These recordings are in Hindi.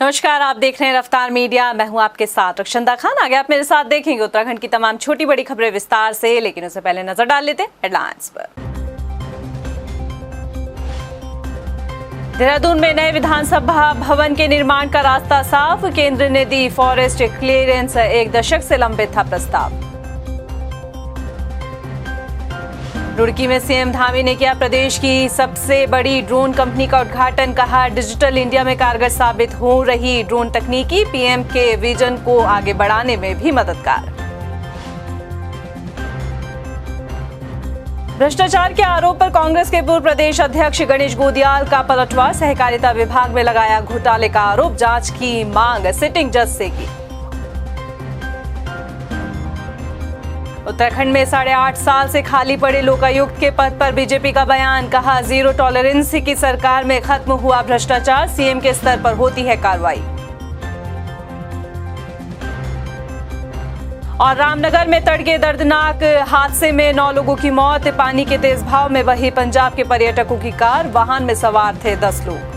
नमस्कार, आप देख रहे हैं रफ्तार मीडिया। मैं हूं आपके साथ रक्षंदा खान। आगे आप मेरे साथ देखेंगे उत्तराखंड की तमाम छोटी बड़ी खबरें विस्तार से, लेकिन उससे पहले नजर डाल लेते हैं हेडलाइंस पर। देहरादून में नए विधानसभा भवन के निर्माण का रास्ता साफ, केंद्र ने दी फॉरेस्ट क्लियरेंस। 1 दशक से लंबित था प्रस्ताव। रुड़की में सीएम धामी ने किया प्रदेश की सबसे बड़ी ड्रोन कंपनी का उद्घाटन। कहा, डिजिटल इंडिया में कारगर साबित हो रही ड्रोन तकनीकी पीएम के विजन को आगे बढ़ाने में भी मददगार। भ्रष्टाचार के आरोप पर कांग्रेस के पूर्व प्रदेश अध्यक्ष गणेश गोदियाल का पलटवार। सहकारिता विभाग में लगाया घोटाले का आरोप, जांच की मांग सिटिंग जज से की। उत्तराखंड में 8.5 साल से खाली पड़े लोकायुक्त के पद पर बीजेपी का बयान। कहा, जीरो टॉलरेंस की सरकार में खत्म हुआ भ्रष्टाचार, सीएम के स्तर पर होती है कार्रवाई। और रामनगर में तड़के दर्दनाक हादसे में 9 लोगों की मौत। पानी के तेज बहाव में बही पंजाब के पर्यटकों की कार, वाहन में सवार थे 10 लोग।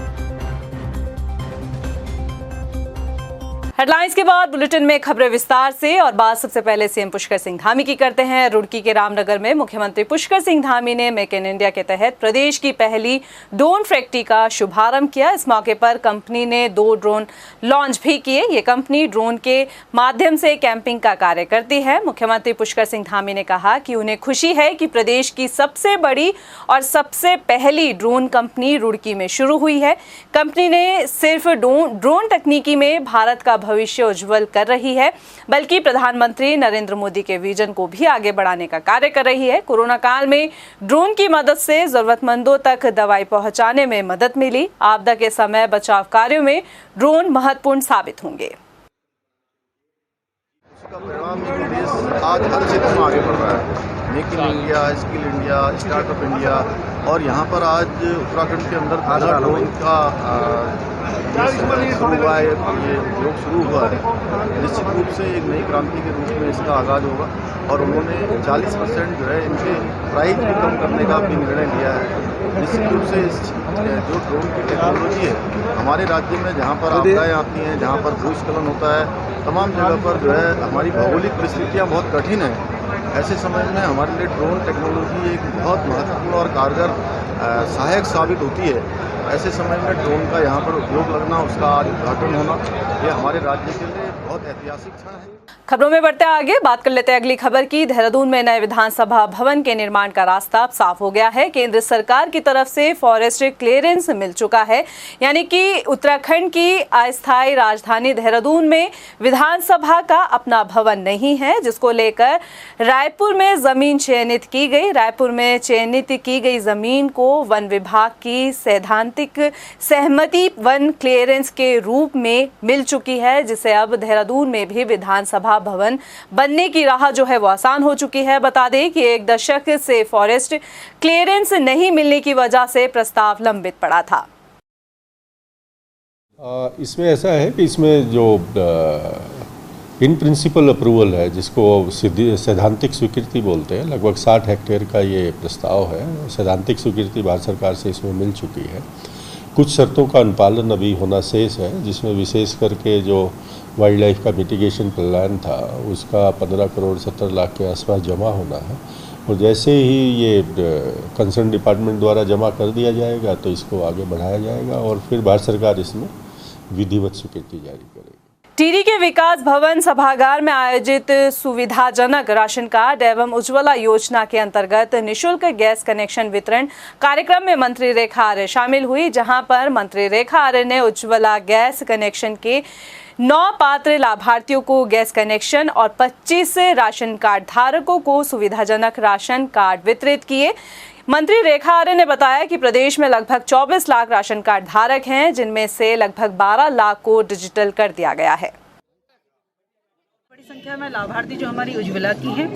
हेडलाइंस के बाद बुलेटिन में खबरें विस्तार से। और बात सबसे पहले सीएम पुष्कर सिंह धामी की करते हैं। रुड़की के रामनगर में मुख्यमंत्री पुष्कर सिंह धामी ने मेक इन इंडिया के तहत प्रदेश की पहली ड्रोन फैक्ट्री का शुभारंभ किया। इस मौके पर कंपनी ने 2 ड्रोन लॉन्च भी किए। ये कंपनी ड्रोन के माध्यम से कैंपिंग का कार्य करती है। मुख्यमंत्री पुष्कर सिंह धामी ने कहा कि उन्हें खुशी है कि प्रदेश की सबसे बड़ी और सबसे पहली ड्रोन कंपनी रुड़की में शुरू हुई है। कंपनी ने सिर्फ ड्रोन तकनीकी में भारत का भविष्य उज्जवल कर रही है, बल्कि प्रधानमंत्री नरेंद्र मोदी के विजन को भी आगे बढ़ाने का कार्य कर रही है। कोरोना काल में ड्रोन की मदद से जरूरतमंदों तक दवाई पहुंचाने में मदद मिली। आपदा के समय बचाव कार्यों में ड्रोन महत्वपूर्ण साबित होंगे। इसका परिणाम है कि देश आज हर क्षेत्र में आगे बढ़ रहा है। Make in India, skill India, startup India, और यहाँ पर आज उत्तराखंड के अंदर ड्रोन का शुरू हुआ है, ये उद्योग शुरू हुआ है। निश्चित रूप से एक नई क्रांति के रूप में इसका आगाज़ होगा। और उन्होंने 40% जो है इनके प्राइस भी कम करने का भी निर्णय लिया है। निश्चित रूप से जो ड्रोन की टेक्नोलॉजी है हमारे राज्य में, जहाँ पर आपदाएँ आती हैं, जहाँ पर भूस्खलन होता है, तमाम जगह पर जो है हमारी भौगोलिक परिस्थितियाँ बहुत कठिन हैं। ऐसे समय में हमारे लिए ड्रोन टेक्नोलॉजी एक बहुत महत्वपूर्ण और कारगर सहायक साबित होती है। ऐसे समय में ड्रोन का यहाँ पर उपयोग लगना, उसका आज उद्घाटन होना, ये हमारे राज्य के लिए बहुत ऐतिहासिक क्षण है। खबरों में बढ़ते आगे बात कर लेते हैं अगली खबर की। देहरादून में नए विधानसभा भवन के निर्माण का रास्ता अब साफ हो गया है। केंद्र सरकार की तरफ से फॉरेस्ट क्लियरेंस मिल चुका है, यानी कि उत्तराखंड की अस्थायी राजधानी देहरादून में विधानसभा का अपना भवन नहीं है, जिसको लेकर रायपुर में जमीन चयनित की गई। रायपुर में चयनित की गई जमीन को वन विभाग की सैद्धांतिक सहमति वन क्लियरेंस के रूप में मिल चुकी है, जिसे अब देहरादून में भी विधानसभा भवन बनने की राह जो है वो आसान हो चुकी है। बता दें कि 1 दशक से फॉरेस्ट क्लियरेंस नहीं मिलने की वजह से प्रस्ताव लंबित पड़ा था। इसमें ऐसा है कि इसमें जो इन प्रिंसिपल अप्रूवल है, जिसको सैद्धांतिक स्वीकृति बोलते हैं, लगभग 60 हेक्टेयर का ये प्रस्ताव है। सैद्धांतिक स्वीकृति भारत सरकार से इसमें मिल चुकी है। कुछ शर्तों का अनुपालन अभी होना शेष है, जिसमें विशेष करके जो वाइल्ड लाइफ का मिटिगेशन प्लान था उसका 15 करोड़ 70 लाख के आसपास जमा होना है। और जैसे ही ये कंसर्न डिपार्टमेंट द्वारा जमा कर दिया जाएगा तो इसको आगे बढ़ाया जाएगा और फिर भारत सरकार इसमें विधिवत स्वीकृति जारी करेगी। टिहरी के विकास भवन सभागार में आयोजित सुविधाजनक राशन कार्ड एवं उज्ज्वला योजना के अंतर्गत निःशुल्क गैस कनेक्शन वितरण कार्यक्रम में मंत्री रेखा आर्य शामिल हुई, जहां पर मंत्री रेखा आर्य ने उज्ज्वला गैस कनेक्शन के 9 पात्र लाभार्थियों को गैस कनेक्शन और 25 राशन कार्ड धारकों को सुविधाजनक राशन कार्ड वितरित किए। मंत्री रेखा आर्य ने बताया कि प्रदेश में लगभग 24 लाख राशन कार्ड धारक हैं, जिनमें से लगभग 12 लाख को डिजिटल कर दिया गया है। बड़ी संख्या में लाभार्थी जो हमारी उज्ज्वला की हैं,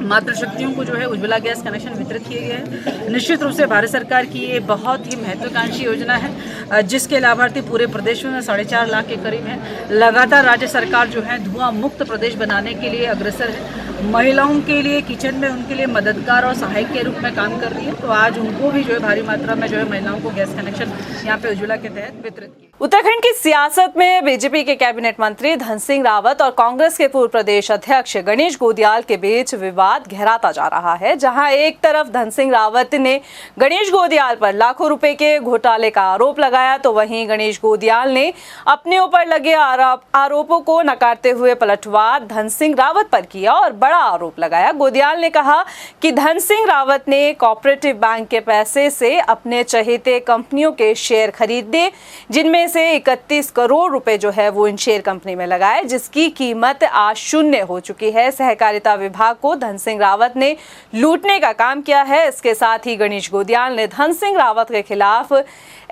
मातृशक्तियों को जो है उज्ज्वला गैस कनेक्शन वितरित किए गए हैं। निश्चित रूप से भारत सरकार की ये बहुत ही महत्वाकांक्षी योजना है, जिसके लाभार्थी पूरे प्रदेश में 4.5 लाख के करीब हैं। लगातार राज्य सरकार जो है धुआं मुक्त प्रदेश बनाने के लिए अग्रसर है। महिलाओं के लिए किचन में उनके लिए मददगार और सहायक के रूप में काम कर रही है। तो आज उनको भी जो है भारी मात्रा में जो है महिलाओं को गैस कनेक्शन यहाँ पे उज्ज्वला के तहत वितरित किया। उत्तराखंड की सियासत में बीजेपी के कैबिनेट मंत्री धन सिंह रावत और कांग्रेस के पूर्व प्रदेश अध्यक्ष गणेश गोदियाल के बीच विवाद गहराता जा रहा है। जहां एक तरफ धन सिंह रावत ने गणेश गोदियाल पर लाखों रुपए के घोटाले का आरोप लगाया, तो वहीं गणेश गोदियाल ने अपने ऊपर लगे आरोपों को नकारते हुए पलटवार धन सिंह रावत पर किया और बड़ा आरोप लगाया। गोदियाल ने कहा कि धन सिंह रावत ने कोऑपरेटिव बैंक के पैसे से अपने चहेते कंपनियों के शेयर खरीदे, जिनमें से 31 करोड़ रुपए जो है वो इन शेयर कंपनी में लगाए, जिसकी कीमत आज शून्य हो चुकी है। सहकारिता विभाग को धन सिंह रावत ने लूटने का काम किया है। इसके साथ ही गणेश गोदियाल ने धन सिंह रावत के खिलाफ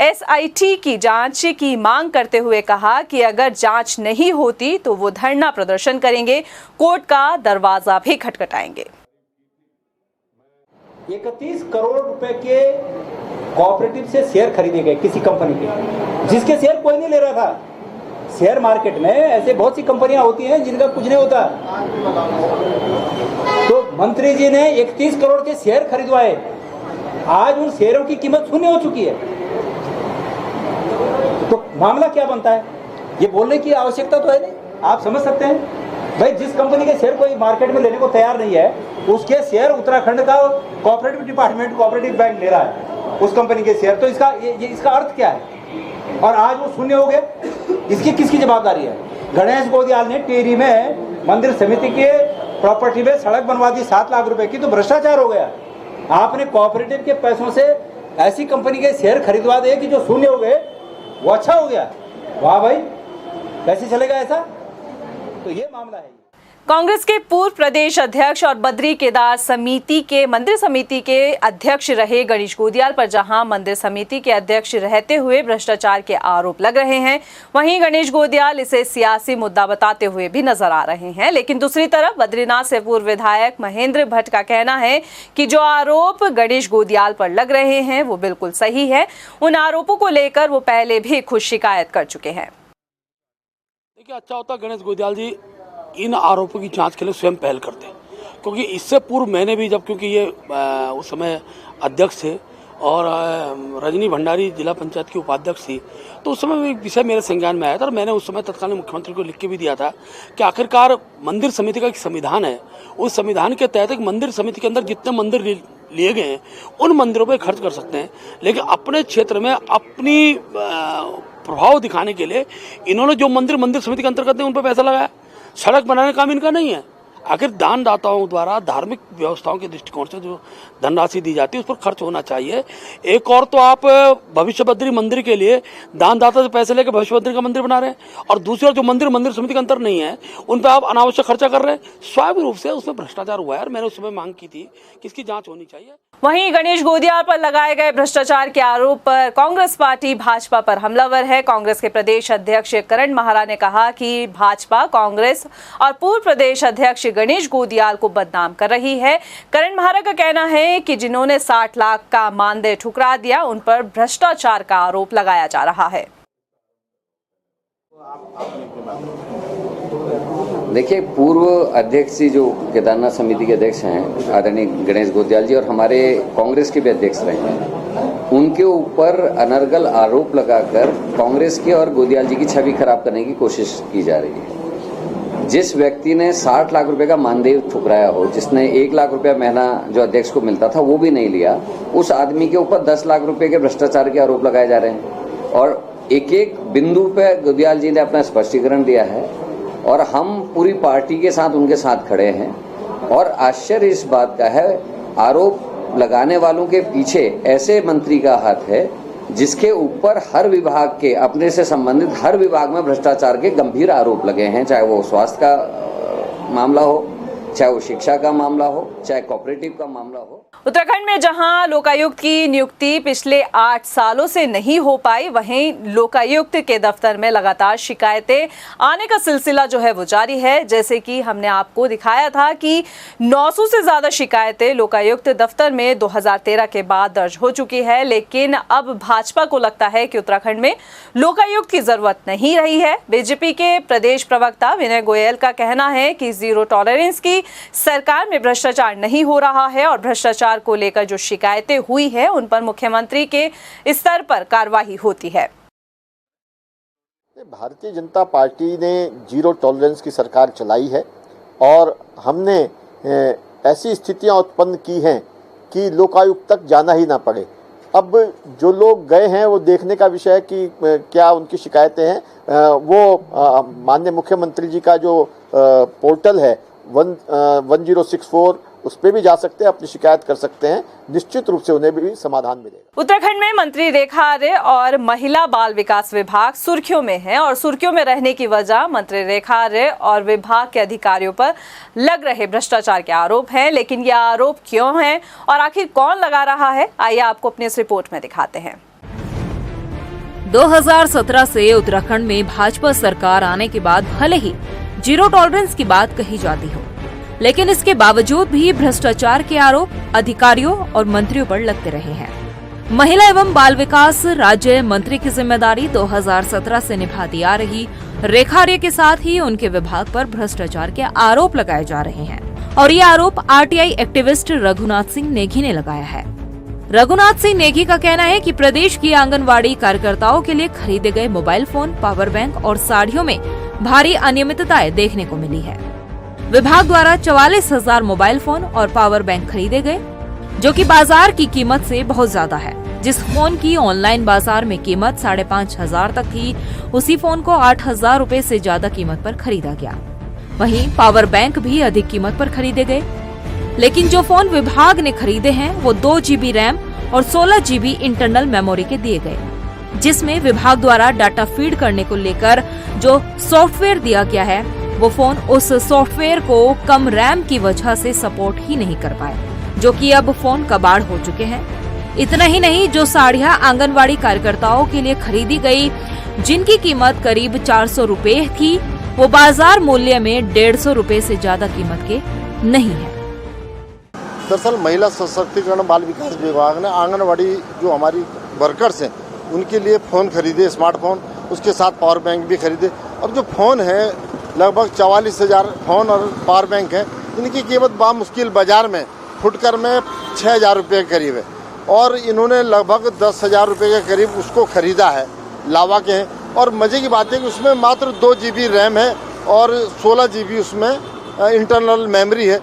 SIT की जांच की मांग करते हुए कहा कि अगर जांच नहीं होती तो वो धरना प्रदर्शन करेंगे, कोर्ट का दरवाजा भी खटखटाएंगे। 31 करोड़ रुपए के कोऑपरेटिव से शेयर खरीदे गए किसी कंपनी के, जिसके शेयर कोई नहीं ले रहा था। शेयर मार्केट में ऐसे बहुत सी कंपनियां होती हैं जिनका कुछ नहीं होता। तो मंत्री जी ने 31 करोड़ के शेयर खरीदवाए, आज उन शेयरों की कीमत शून्य हो चुकी है। तो मामला क्या बनता है, ये बोलने की आवश्यकता तो है नहीं। आप समझ सकते हैं भाई, जिस कंपनी के शेयर कोई मार्केट में लेने को तैयार नहीं है, उसके शेयर उत्तराखंड का कोऑपरेटिव डिपार्टमेंट कोऑपरेटिव बैंक ले रहा है उस कंपनी के शेयर। तो इसका अर्थ क्या है? और आज वो शून्य हो गए, इसकी किसकी जवाबदारी है? गणेश गोदियाल ने टेरी में मंदिर समिति के प्रॉपर्टी में सड़क बनवा दी 7 लाख रुपए की, तो भ्रष्टाचार हो गया। आपने कोऑपरेटिव के पैसों से ऐसी कंपनी के शेयर खरीदवा दिए कि जो शून्य हो गए, वो अच्छा हो गया। वाह भाई, कैसे चलेगा ऐसा? तो ये मामला है। कांग्रेस के पूर्व प्रदेश अध्यक्ष और बद्री केदार समिति के मंदिर समिति के अध्यक्ष रहे गणेश गोदियाल पर जहां मंदिर समिति के अध्यक्ष रहते हुए भ्रष्टाचार के आरोप लग रहे हैं, वहीं गणेश गोदियाल इसे सियासी मुद्दा बताते हुए भी नजर आ रहे हैं। लेकिन दूसरी तरफ बद्रीनाथ से पूर्व विधायक महेंद्र भट्ट का कहना है कि जो आरोप गणेश गोदियाल पर लग रहे हैं वो बिल्कुल सही है। उन आरोपों को लेकर वो पहले भी खुद शिकायत कर चुके हैं। देखिए, अच्छा होता गणेश गोदियाल जी इन आरोपों की जांच के लिए स्वयं पहल करते, क्योंकि इससे पूर्व मैंने भी जब, क्योंकि ये उस समय अध्यक्ष थे और रजनी भंडारी जिला पंचायत की उपाध्यक्ष थी, तो उस समय एक विषय मेरे संज्ञान में आया था और मैंने उस समय तत्कालीन मुख्यमंत्री को लिख के भी दिया था कि आखिरकार मंदिर समिति का एक संविधान है, उस संविधान के तहत एक मंदिर समिति के अंदर जितने मंदिर लिए गए हैं उन मंदिरों पर खर्च कर सकते हैं, लेकिन अपने क्षेत्र में अपनी प्रभाव दिखाने के लिए इन्होंने जो मंदिर समिति के अंतर्गत उन पर पैसा लगाया। सड़क बनाने का काम इनका नहीं है। आखिर दानदाताओं द्वारा धार्मिक व्यवस्थाओं के दृष्टिकोण से जो धनराशि दी जाती है उस पर खर्च होना चाहिए। एक और तो आप भविष्य बद्री मंदिर के लिए दानदाता से पैसे लेकर भविष्य बद्री का मंदिर बना रहे हैं, और दूसरी ओर जो मंदिर समिति के अंतर नहीं है उन पर आप अनावश्यक खर्चा कर रहे हैं। स्वाभाविक रूप से उसमें भ्रष्टाचार हुआ है और मैंने उस समय मांग की थी कि इसकी जाँच होनी चाहिए। वहीं गणेश गोदियाल पर लगाए गए भ्रष्टाचार के आरोप पर कांग्रेस पार्टी भाजपा पर हमलावर है। कांग्रेस के प्रदेश अध्यक्ष करण महारा ने कहा कि भाजपा कांग्रेस और पूर्व प्रदेश अध्यक्ष गणेश गोदियाल को बदनाम कर रही है। करण महारा का कहना है कि जिन्होंने 60 लाख का मानदेय ठुकरा दिया उन पर भ्रष्टाचार का आरोप लगाया जा रहा है। देखिए, पूर्व अध्यक्ष जी जो केदारनाथ समिति के अध्यक्ष हैं आदरणीय गणेश गोदियाल जी, और हमारे कांग्रेस के भी अध्यक्ष रहे हैं, उनके ऊपर अनर्गल आरोप लगाकर कांग्रेस के और गोदियाल जी की छवि खराब करने की कोशिश की जा रही है। जिस व्यक्ति ने 60 लाख रुपए का मानदेय ठुकराया हो, जिसने 1 लाख रुपया महीना जो अध्यक्ष को मिलता था वो भी नहीं लिया, उस आदमी के ऊपर 10 लाख रुपए के भ्रष्टाचार के आरोप लगाए जा रहे हैं। और एक एक बिंदु पे गोदियाल जी ने अपना स्पष्टीकरण दिया है और हम पूरी पार्टी के साथ उनके साथ खड़े हैं। और आश्चर्य इस बात का है, आरोप लगाने वालों के पीछे ऐसे मंत्री का हाथ है जिसके ऊपर हर विभाग के, अपने से संबंधित हर विभाग में भ्रष्टाचार के गंभीर आरोप लगे हैं, चाहे वो स्वास्थ्य का मामला हो, चाहे वो शिक्षा का मामला हो, चाहे कोऑपरेटिव का मामला हो। उत्तराखंड में जहां लोकायुक्त की नियुक्ति पिछले 8 सालों से नहीं हो पाई, वहीं लोकायुक्त के दफ्तर में लगातार शिकायतें आने का सिलसिला जो है वो जारी है। जैसे कि हमने आपको दिखाया था कि 900 से ज्यादा शिकायतें लोकायुक्त दफ्तर में 2013 के बाद दर्ज हो चुकी है। लेकिन अब भाजपा को लगता है कि उत्तराखंड में लोकायुक्त की जरूरत नहीं रही है। बीजेपी के प्रदेश प्रवक्ता विनय गोयल का कहना है कि जीरो टॉलरेंस की सरकार में भ्रष्टाचार नहीं हो रहा है और भ्रष्टाचार को लेकर जो शिकायतें हुई है उन पर मुख्यमंत्री के स्तर पर कार्रवाई होती है। भारतीय जनता पार्टी ने जीरो टॉलरेंस की सरकार चलाई है और हमने ऐसी स्थितियां उत्पन्न की हैं कि लोकायुक्त तक जाना ही ना पड़े। अब जो लोग गए हैं वो देखने का विषय है कि क्या उनकी शिकायतें हैं। वो माननीय मुख्यमंत्री जी का जो पोर्टल है 1064 उस पर भी जा सकते हैं, अपनी शिकायत कर सकते हैं। निश्चित रूप से उन्हें भी समाधान मिलेगा। उत्तराखंड में मंत्री रेखा आर्य और महिला बाल विकास विभाग सुर्खियों में है और सुर्खियों में रहने की वजह मंत्री रेखा आर्य और विभाग के अधिकारियों पर लग रहे भ्रष्टाचार के आरोप हैं। लेकिन ये आरोप क्यों हैं और आखिर कौन लगा रहा है, आइए आपको अपनी इस रिपोर्ट में दिखाते हैं। 2017 से उत्तराखंड में भाजपा सरकार आने के बाद भले ही जीरो टॉलरेंस की बात कही जाती हो, लेकिन इसके बावजूद भी भ्रष्टाचार के आरोप अधिकारियों और मंत्रियों पर लगते रहे हैं। महिला एवं बाल विकास राज्य मंत्री की जिम्मेदारी 2017 से निभाती आ रही रेखा आर्य के साथ ही उनके विभाग पर भ्रष्टाचार के आरोप लगाए जा रहे हैं और ये आरोप आरटीआई एक्टिविस्ट रघुनाथ सिंह नेगी ने लगाया है। रघुनाथ सिंह नेगी का कहना है कि प्रदेश की आंगनवाड़ी कार्यकर्ताओं के लिए खरीदे गए मोबाइल फोन, पावर बैंक और साड़ियों में भारी अनियमितताएं देखने को मिली है। विभाग द्वारा 44,000 मोबाइल फोन और पावर बैंक खरीदे गए, जो कि बाजार की कीमत से बहुत ज्यादा है। जिस फोन की ऑनलाइन बाजार में कीमत 5,500 तक थी, उसी फोन को 8,000 रूपए से ज्यादा कीमत पर खरीदा गया। वहीं पावर बैंक भी अधिक कीमत पर खरीदे गए। लेकिन जो फोन विभाग ने खरीदे हैं वो 2 GB रैम और 16 GB इंटरनल मेमोरी के दिए गए, जिसमें विभाग द्वारा डाटा फीड करने को लेकर जो सॉफ्टवेयर दिया गया है वो फोन उस सॉफ्टवेयर को कम रैम की वजह से सपोर्ट ही नहीं कर पाए, जो कि अब फोन कबाड़ हो चुके हैं। इतना ही नहीं, जो साड़ियां आंगनवाड़ी कार्यकर्ताओं के लिए खरीदी गई, जिनकी कीमत करीब 400 रूपए थी, वो बाजार मूल्य में 150 रूपए से ज्यादा कीमत के नहीं है। दरअसल महिला सशक्तिकरण बाल विकास विभाग ने आंगनवाड़ी जो हमारी वर्कर्स हैं उनके लिए फ़ोन खरीदे, स्मार्टफोन, उसके साथ पावर बैंक भी खरीदे। अब जो फ़ोन है लगभग 44,000 फ़ोन और पावर बैंक है, इनकी कीमत बामुश्किल बाज़ार में फुटकर में 6,000 रुपये के करीब है और इन्होंने लगभग 10,000 रुपये के करीब उसको ख़रीदा है, लावा के हैं। और मज़े की बात है कि उसमें मात्र 2 GB रैम है और 16 GB उसमें इंटरनल मेमोरी है।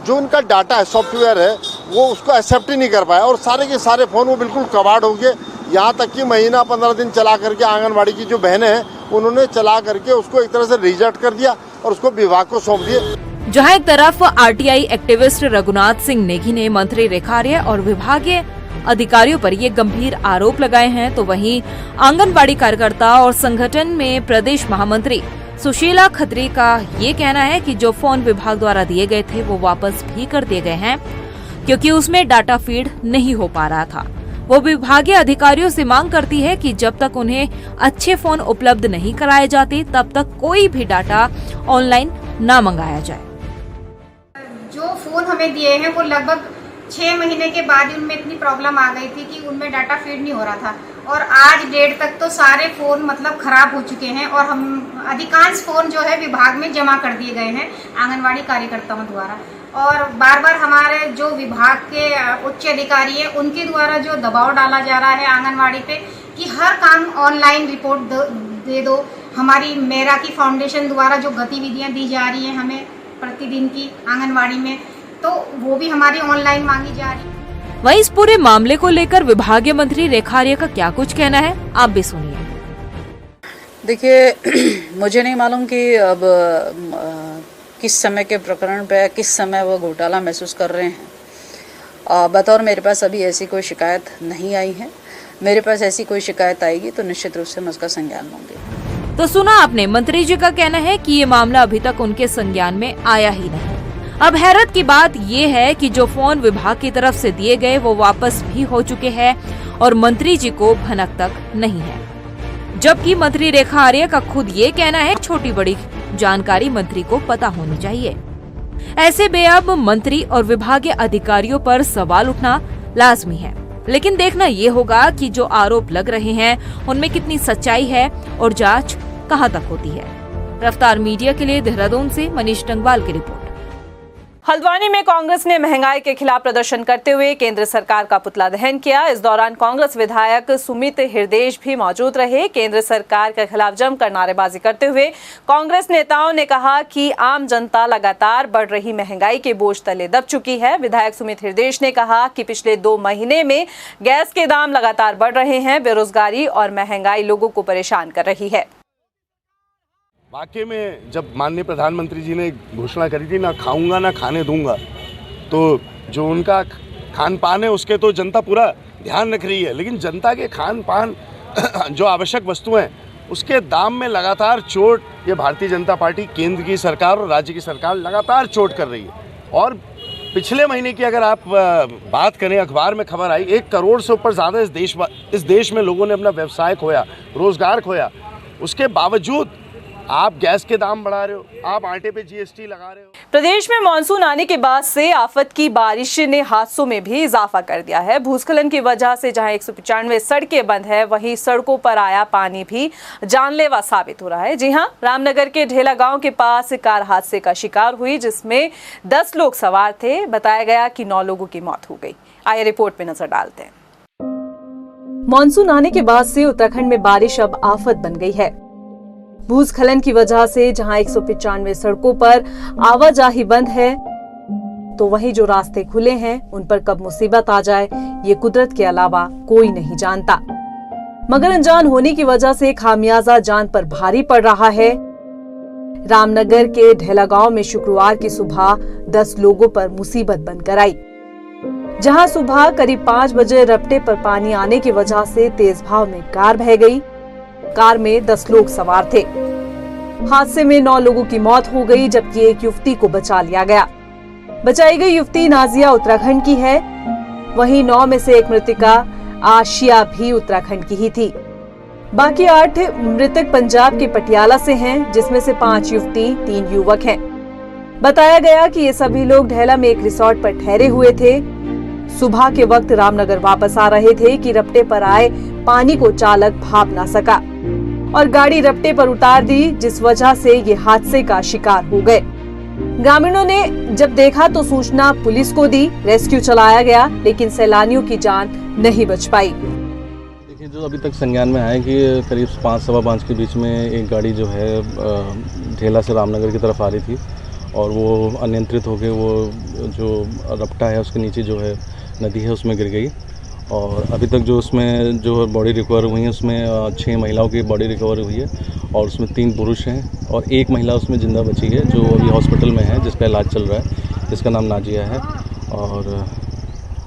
जो उनका डाटा है, सॉफ्टवेयर है, वो उसको एक्सेप्ट ही नहीं कर पाया और सारे के सारे फ़ोन वो बिल्कुल कबाड़ हो गए। यहाँ तक कि महीना 15 दिन चला करके आंगनवाड़ी की जो बहनें हैं उन्होंने चला करके उसको एक तरह से रिजेक्ट कर दिया और उसको विभाग को सौंप दिया। जहां एक तरफ आरटीआई एक्टिविस्ट रघुनाथ सिंह नेगी ने मंत्री रेखा आर्य और विभागीय अधिकारियों पर ये गंभीर आरोप लगाए हैं, तो वहीं आंगनबाड़ी कार्यकर्ता और संगठन में प्रदेश महामंत्री सुशीला खत्री का ये कहना है कि जो फोन विभाग द्वारा दिए गए थे वो वापस भी कर दिए गए हैं, क्योंकि उसमें डाटा फीड नहीं हो पा रहा था। वो विभागीय अधिकारियों से मांग करती है कि जब तक उन्हें अच्छे फोन उपलब्ध नहीं कराए जाते तब तक कोई भी डाटा ऑनलाइन न मंगाया जाए। जो फोन हमें दिए हैं वो लगभग 6 महीने के बाद उनमें इतनी प्रॉब्लम आ गई थी कि उनमें डाटा फीड नहीं हो रहा था और आज डेट तक तो सारे फोन मतलब खराब हो चुके हैं और हम अधिकांश फोन जो है विभाग में जमा कर दिए गए हैं आंगनवाड़ी कार्यकर्ताओं द्वारा। और बार बार हमारे जो विभाग के उच्च अधिकारी हैं उनके द्वारा जो दबाव डाला जा रहा है आंगनवाड़ी पे कि हर काम ऑनलाइन रिपोर्ट दे दो। हमारी मेरा की फाउंडेशन द्वारा जो गतिविधियां दी जा रही हैं हमें प्रतिदिन की आंगनवाड़ी में, तो वो भी हमारी ऑनलाइन मांगी जा रही है। वहीं इस पूरे मामले को लेकर विभागीय मंत्री रेखा आर्य का क्या कुछ कहना है, आप भी सुनिए। देखिए, मुझे नहीं मालूम कि अब किस समय के प्रकरण पे किस समय वो घोटाला महसूस कर रहे हैं। बतौर मेरे पास अभी ऐसी कोई शिकायत नहीं आई है। मेरे पास ऐसी कोई शिकायत आएगी तो निश्चित रूप से मैं उसका संज्ञान लूंगी। तो सुना आपने, मंत्री जी का कहना है कि ये मामला अभी तक उनके संज्ञान में आया ही नहीं। अब हैरत की बात ये है कि जो फोन विभाग की तरफ से दिए गए वो वापस भी हो चुके हैं और मंत्री जी को भनक तक नहीं है, जबकि मंत्री रेखा आर्य का खुद ये कहना है छोटी बड़ी जानकारी मंत्री को पता होनी चाहिए। ऐसे में अब मंत्री और विभागीय अधिकारियों पर सवाल उठना लाजमी है, लेकिन देखना ये होगा कि जो आरोप लग रहे हैं उनमें कितनी सच्चाई है और जांच कहां तक होती है। रफ्तार मीडिया के लिए देहरादून से मनीष टंगवाल की रिपोर्ट। हल्द्वानी में कांग्रेस ने महंगाई के खिलाफ प्रदर्शन करते हुए केंद्र सरकार का पुतला दहन किया। इस दौरान कांग्रेस विधायक सुमित हृदयेश भी मौजूद रहे। केंद्र सरकार के खिलाफ जमकर नारेबाजी करते हुए कांग्रेस नेताओं ने कहा कि आम जनता लगातार बढ़ रही महंगाई के बोझ तले दब चुकी है। विधायक सुमित हृदयेश ने कहा कि पिछले 2 महीने में गैस के दाम लगातार बढ़ रहे हैं। बेरोजगारी और महंगाई लोगों को परेशान कर रही है। वाकई में जब माननीय प्रधानमंत्री जी ने घोषणा करी थी, ना खाऊंगा ना खाने दूंगा, तो जो उनका खान पान है उसके तो जनता पूरा ध्यान रख रही है, लेकिन जनता के खान पान जो आवश्यक वस्तुएं हैं उसके दाम में लगातार चोट ये भारतीय जनता पार्टी, केंद्र की सरकार और राज्य की सरकार लगातार चोट कर रही है। और पिछले महीने की अगर आप बात करें, अखबार में खबर आई 1 करोड़ से ऊपर ज़्यादा इस देश में लोगों ने अपना व्यवसाय खोया, रोजगार खोया। उसके बावजूद आप गैस के दाम बढ़ा रहे हो, आप आटे पे जीएसटी लगा रहे हो। प्रदेश में मानसून आने के बाद से आफत की बारिश ने हादसों में भी इजाफा कर दिया है। भूस्खलन की वजह से जहां 195 सड़कें बंद है, वहीं सड़कों पर आया पानी भी जानलेवा साबित हो रहा है। जी हां, रामनगर के ढेला गांव के पास कार हादसे का शिकार हुई, जिसमें 10 लोग सवार थे। बताया गया कि 9 लोगों की मौत हो गई। आइए रिपोर्ट पे नजर डालते हैं। मानसून आने के बाद से उत्तराखंड में बारिश अब आफत बन गई है। भूस्खलन की वजह से जहां 195 सड़कों पर आवाजाही बंद है, तो वहीं जो रास्ते खुले हैं उन पर कब मुसीबत आ जाए ये कुदरत के अलावा कोई नहीं जानता। मगर अनजान होने की वजह से खामियाजा जान पर भारी पड़ रहा है। रामनगर के ढेला गांव में शुक्रवार की सुबह 10 लोगों पर मुसीबत बनकर आई। जहां सुबह करीब 5 बजे रपटे पर पानी आने की वजह से तेज बहाव में कार बह गई। कार में 10 लोग सवार थे। हादसे में 9 लोगों की मौत हो गई, जबकि एक युवती को बचा लिया गया। बचाई गई युवती नाजिया उत्तराखंड की है। वहीं 9 में से एक मृतका आशिया भी उत्तराखंड की ही थी। बाकी 8 मृतक पंजाब के पटियाला से हैं, जिसमें से 5 युवती 3 युवक हैं। बताया गया कि ये सभी लोग ढेला में एक रिसोर्ट पर ठहरे हुए थे। सुबह के वक्त रामनगर वापस आ रहे थे कि रपटे पर आए पानी को चालक भाप ना सका और गाड़ी रपटे पर उतार दी, जिस वजह से ये हादसे का शिकार हो गए। ग्रामीणों ने जब देखा तो सूचना पुलिस को दी। रेस्क्यू चलाया गया, लेकिन सैलानियों की जान नहीं बच पाई। देखिए, जो अभी तक संज्ञान में आया कि करीब 5, सवा 5 के बीच में एक गाड़ी जो है ढेला से रामनगर की तरफ आ रही थी और वो अनियंत्रित होकर वो जो रपटा है उसके नीचे जो है नदी है उसमें गिर गई। और अभी तक जो उसमें जो बॉडी रिकवर हुई है उसमें 6 महिलाओं की बॉडी रिकवर हुई है और उसमें 3 पुरुष हैं और 1 महिला उसमें जिंदा बची है, जो अभी हॉस्पिटल में है, जिसका इलाज चल रहा है, जिसका नाम नाजिया है। और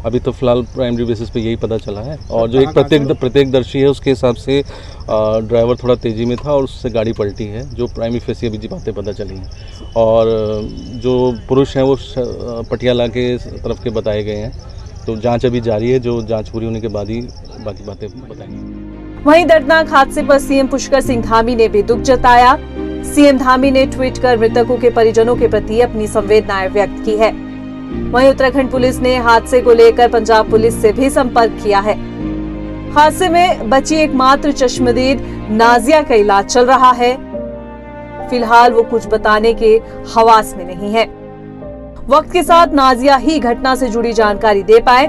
अभी तो फिलहाल प्राइमरी बेसिस पे यही पता चला है। और जो एक प्रत्यक्षदर्शी है उसके हिसाब से ड्राइवर थोड़ा तेज़ी में था और उससे गाड़ी पलटी है, जो प्राइमरी फेस अभी बातें पता चली हैं। और जो पुरुष हैं वो पटियाला के तरफ के बताए गए हैं। तो जांच अभी जारी है, जो जांच पूरी होने के बाद ही बाकी बातें बताएंगे। वहीं दर्दनाक हादसे पर सीएम पुष्कर सिंह धामी ने भी दुख जताया। सीएम धामी ने ट्वीट कर मृतकों के परिजनों के प्रति अपनी संवेदनाएं व्यक्त की है। वहीं उत्तराखंड पुलिस ने हादसे को लेकर पंजाब पुलिस से भी संपर्क किया है। हादसे में बची एकमात्र चश्मदीद नाजिया का इलाज चल रहा है। फिलहाल वो कुछ बताने के हवास में नहीं है। वक्त के साथ नाजिया ही घटना से जुड़ी जानकारी दे पाए,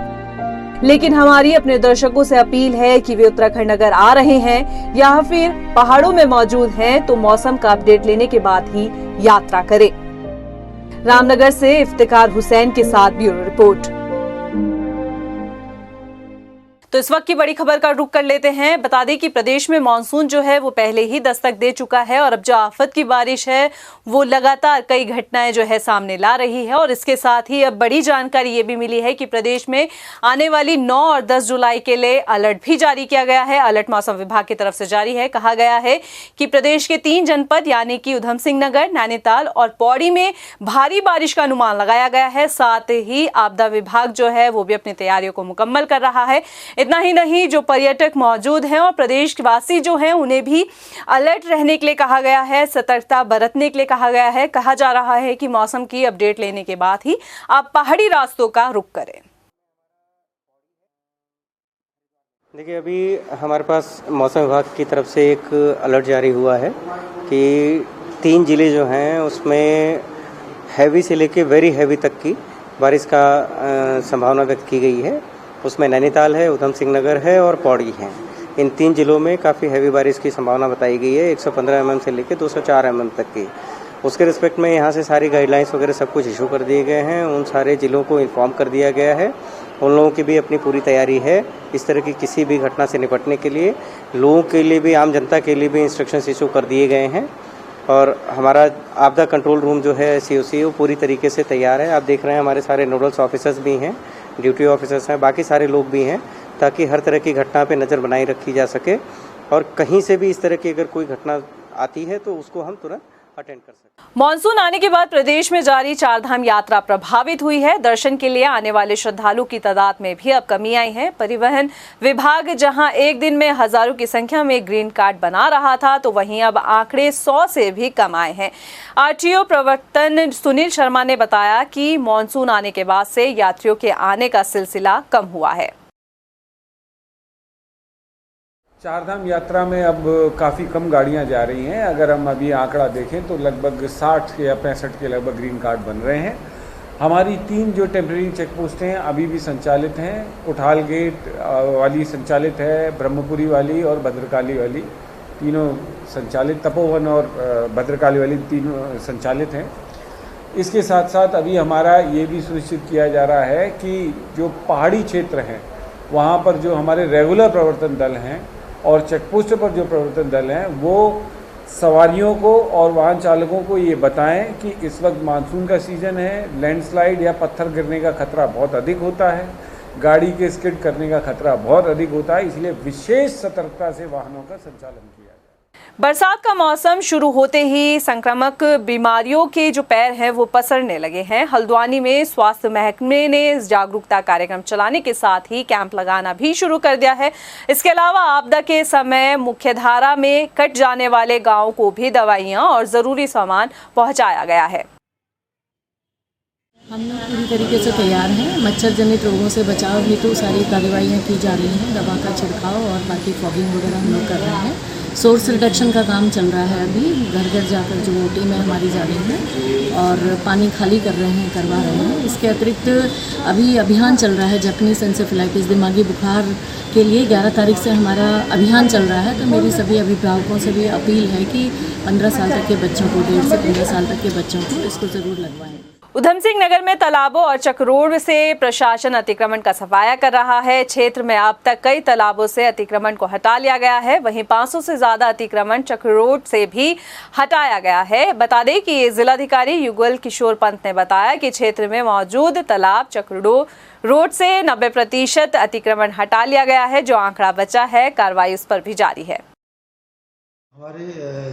लेकिन हमारी अपने दर्शकों से अपील है कि वे उत्तराखंड अगर आ रहे हैं या फिर पहाड़ों में मौजूद हैं तो मौसम का अपडेट लेने के बाद ही यात्रा करें। रामनगर से इफ्तिकार हुसैन के साथ ब्यूरो रिपोर्ट। तो इस वक्त की बड़ी खबर का रुख कर लेते हैं। बता दें कि प्रदेश में मानसून जो है वो पहले ही दस्तक दे चुका है और अब जो आफत की बारिश है वो लगातार कई घटनाएं जो है सामने ला रही है। और इसके साथ ही अब बड़ी जानकारी ये भी मिली है कि प्रदेश में आने वाली 9 और 10 जुलाई के लिए अलर्ट भी जारी किया गया है। अलर्ट मौसम विभाग की तरफ से जारी है। कहा गया है कि प्रदेश के 3 जनपद यानी कि उधम सिंह नगर, नैनीताल और पौड़ी में भारी बारिश का अनुमान लगाया गया है। साथ ही आपदा विभाग जो है वो भी अपनी तैयारियों को मुकम्मल कर रहा है। इतना ही नहीं, जो पर्यटक मौजूद हैं और प्रदेश वासी जो हैं उन्हें भी अलर्ट रहने के लिए कहा गया है, सतर्कता बरतने के लिए कहा गया है। कहा जा रहा है कि मौसम की अपडेट लेने के बाद ही आप पहाड़ी रास्तों का रुख करें। देखिए, अभी हमारे पास मौसम विभाग की तरफ से एक अलर्ट जारी हुआ है कि 3 जिले जो हैं उसमें हैवी से लेके वेरी हैवी तक की बारिश का संभावना व्यक्त की गई है। उसमें नैनीताल है, उधम सिंह नगर है और पौड़ी है। इन 3 जिलों में काफ़ी हैवी बारिश की संभावना बताई गई है, 115 mm से लेकर 204 mm तक की। उसके रिस्पेक्ट में यहाँ से सारी गाइडलाइंस वगैरह सब कुछ इशू कर दिए गए हैं। उन सारे जिलों को इन्फॉर्म कर दिया गया है। उन लोगों की भी अपनी पूरी तैयारी है इस तरह की किसी भी घटना से निपटने के लिए। लोगों के लिए भी, आम जनता के लिए भी इंस्ट्रक्शंस इशू कर दिए गए हैं। और हमारा आपदा कंट्रोल रूम जो है COC वो पूरी तरीके से तैयार है। आप देख रहे हैं हमारे सारे नोडल्स ऑफिसर्स भी हैं, ड्यूटी ऑफिसर्स हैं, बाकी सारे लोग भी हैं, ताकि हर तरह की घटना पे नज़र बनाई रखी जा सके और कहीं से भी इस तरह की अगर कोई घटना आती है तो उसको हम तुरंत अटेंड कर सकें। मॉनसून आने के बाद प्रदेश में जारी चारधाम यात्रा प्रभावित हुई है। दर्शन के लिए आने वाले श्रद्धालुओं की तादाद में भी अब कमी आई है। परिवहन विभाग जहां एक दिन में हजारों की संख्या में ग्रीन कार्ड बना रहा था, तो वहीं अब आंकड़े 100 से भी कम आए हैं। RTO प्रवक्ता सुनील शर्मा ने बताया कि मॉनसून आने के बाद से यात्रियों के आने का सिलसिला कम हुआ है। चारधाम यात्रा में अब काफ़ी कम गाड़ियां जा रही हैं। अगर हम अभी आंकड़ा देखें तो लगभग 60 या 65 के लगभग ग्रीन कार्ड बन रहे हैं। हमारी 3 जो टेम्परेरी चेक पोस्टें हैं अभी भी संचालित हैं। उठाल गेट वाली संचालित है, ब्रह्मपुरी वाली और भद्रकाली वाली, तीनों संचालित, तपोवन और भद्रकाली वाली तीनों संचालित हैं। इसके साथ साथ अभी हमारा ये भी सुनिश्चित किया जा रहा है कि जो पहाड़ी क्षेत्र हैं वहाँ पर जो हमारे रेगुलर प्रवर्तन दल हैं और चेकपोस्ट पर जो प्रवर्तन दल हैं वो सवारियों को और वाहन चालकों को ये बताएं कि इस वक्त मानसून का सीज़न है, लैंडस्लाइड या पत्थर गिरने का खतरा बहुत अधिक होता है, गाड़ी के स्किड करने का खतरा बहुत अधिक होता है, इसलिए विशेष सतर्कता से वाहनों का संचालन किया जाए। बरसात का मौसम शुरू होते ही संक्रामक बीमारियों के जो पैर हैं वो पसरने लगे हैं। हल्द्वानी में स्वास्थ्य महकमे ने जागरूकता कार्यक्रम चलाने के साथ ही कैंप लगाना भी शुरू कर दिया है। इसके अलावा आपदा के समय मुख्यधारा में कट जाने वाले गांवों को भी दवाइयां और जरूरी सामान पहुंचाया गया है। हम लोग पूरी तरीके से तैयार हैं। मच्छर जनित रोगों से बचाव हेतु सारी कार्रवाइयाँ की जा रही हैं, दवा का छिड़काव और बाकी फॉगिंग वगैरह हम लोग कर रहे हैं। सोर्स रिडक्शन का काम चल रहा है, अभी घर घर जाकर जो टीम है हमारी जा रही है और पानी खाली कर रहे हैं, करवा रहे हैं। इसके अतिरिक्त अभी अभियान चल रहा है जपनीस एन्सेफेलाइटिस दिमागी बुखार के लिए 11 तारीख से हमारा अभियान चल रहा है। तो मेरी सभी अभिभावकों से भी अपील है कि 15 साल तक के बच्चों को, 1.5 से 15 साल तक के बच्चों को इसको ज़रूर लगवाएं। उधम सिंह नगर में तालाबों और चक्रोड से प्रशासन अतिक्रमण का सफाया कर रहा है। क्षेत्र में अब तक कई तालाबों से अतिक्रमण को हटा लिया गया है। वहीं 500 से ज्यादा अतिक्रमण चक्रोड से भी हटाया गया है। बता दें कि जिलाधिकारी युगल किशोर पंत ने बताया कि क्षेत्र में मौजूद तालाब चक्रोड रोड से 90% अतिक्रमण हटा लिया गया है। जो आंकड़ा बचा है कार्रवाई उस पर भी जारी है। हमारे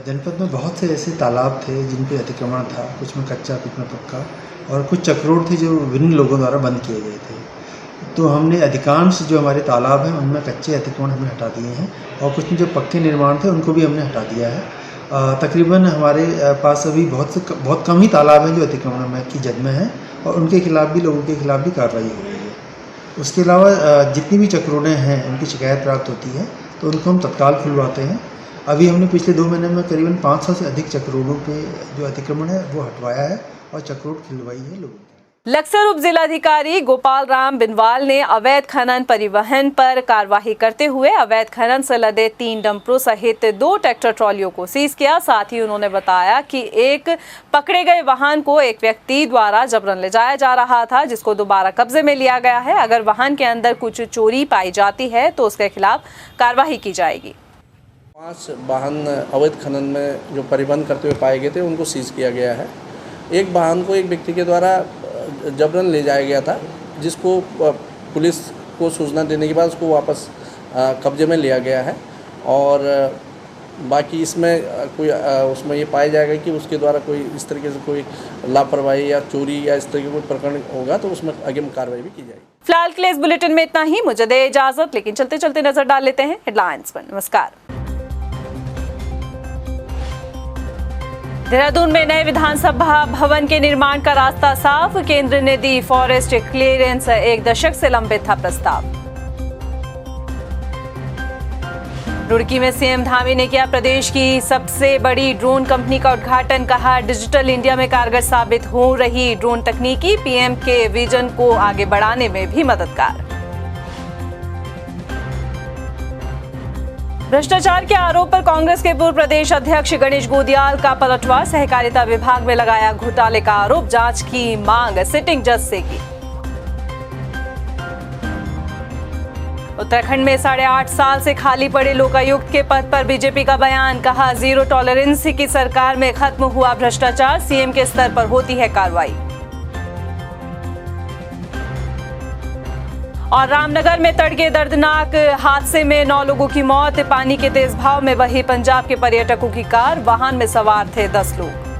जनपद में बहुत से ऐसे तालाब थे जिन पे अतिक्रमण था, कुछ में कच्चा, कुछ में पक्का, और कुछ चक्रोड थे जो विभिन्न लोगों द्वारा बंद किए गए थे। तो हमने अधिकांश जो हमारे तालाब हैं उनमें कच्चे अतिक्रमण हमने हटा दिए हैं और कुछ में जो पक्के निर्माण थे उनको भी हमने हटा दिया है। तकरीबन हमारे पास अभी बहुत कम ही तालाब हैं जो अतिक्रमण में की जद में हैं और उनके खिलाफ भी, लोगों के खिलाफ भी कार्रवाई हो रही है। उसके अलावा जितनी भी चक्रोडें हैं उनकी शिकायत प्राप्त होती है तो उनको हम तत्काल खुलवाते हैं। अभी हमने पिछले 2 महीने में करीबन 500 से अधिक चक्रोडों पे जो अतिक्रमण है वो हटवाया है और चक्रोड खिलवाई है लोगों की। लक्सर उप जिलाधिकारी गोपाल राम बिनवाल ने अवैध खनन परिवहन पर कार्यवाही करते हुए अवैध खनन से लदे 3 डंपरों सहित 2 ट्रैक्टर ट्रॉलियों को सीज किया। साथ ही उन्होंने बताया कि एक पकड़े गए वाहन को एक व्यक्ति द्वारा जबरन ले जाया जा रहा था, जिसको दोबारा कब्जे में लिया गया है। अगर वाहन के अंदर कुछ चोरी पाई जाती है तो उसके खिलाफ कार्यवाही की जाएगी। 5 वाहन अवैध खनन में जो परिवहन करते हुए पाए गए थे उनको सीज किया गया है। एक वाहन को एक व्यक्ति के द्वारा जबरन ले जाया गया था, जिसको पुलिस को सूचना देने के बाद उसको वापस कब्जे में लिया गया है। और बाकी इसमें कोई उसमें ये पाया जाएगा कि उसके द्वारा कोई इस तरीके से कोई लापरवाही या चोरी या इस तरह का कोई प्रकरण होगा तो उसमें आगे कार्रवाई भी की जाएगी। फिलहाल के लिए इस बुलेटिन में इतना ही। मुझे दे इजाजत, लेकिन चलते चलते नजर डाल लेते हैं हेडलाइंस पर। नमस्कार। देहरादून में नए विधानसभा भवन के निर्माण का रास्ता साफ, केंद्र ने दी फॉरेस्ट क्लियरेंस। 1 दशक से लंबित था प्रस्ताव। रुड़की में सीएम धामी ने किया प्रदेश की सबसे बड़ी ड्रोन कंपनी का उद्घाटन। कहा, डिजिटल इंडिया में कारगर साबित हो रही ड्रोन तकनीकी पीएम के विजन को आगे बढ़ाने में भी मददगार। भ्रष्टाचार के आरोप पर कांग्रेस के पूर्व प्रदेश अध्यक्ष गणेश गोदियाल का पलटवार। सहकारिता विभाग में लगाया घोटाले का आरोप। जांच की मांग सिटिंग जज से की। उत्तराखंड में 8.5 साल से खाली पड़े लोकायुक्त के पद पर बीजेपी का बयान। कहा, जीरो टॉलरेंस की सरकार में खत्म हुआ भ्रष्टाचार, सीएम के स्तर पर होती है कार्रवाई। और रामनगर में तड़के दर्दनाक हादसे में 9 लोगों की मौत। पानी के तेज बहाव में बही पंजाब के पर्यटकों की कार, वाहन में सवार थे 10 लोग।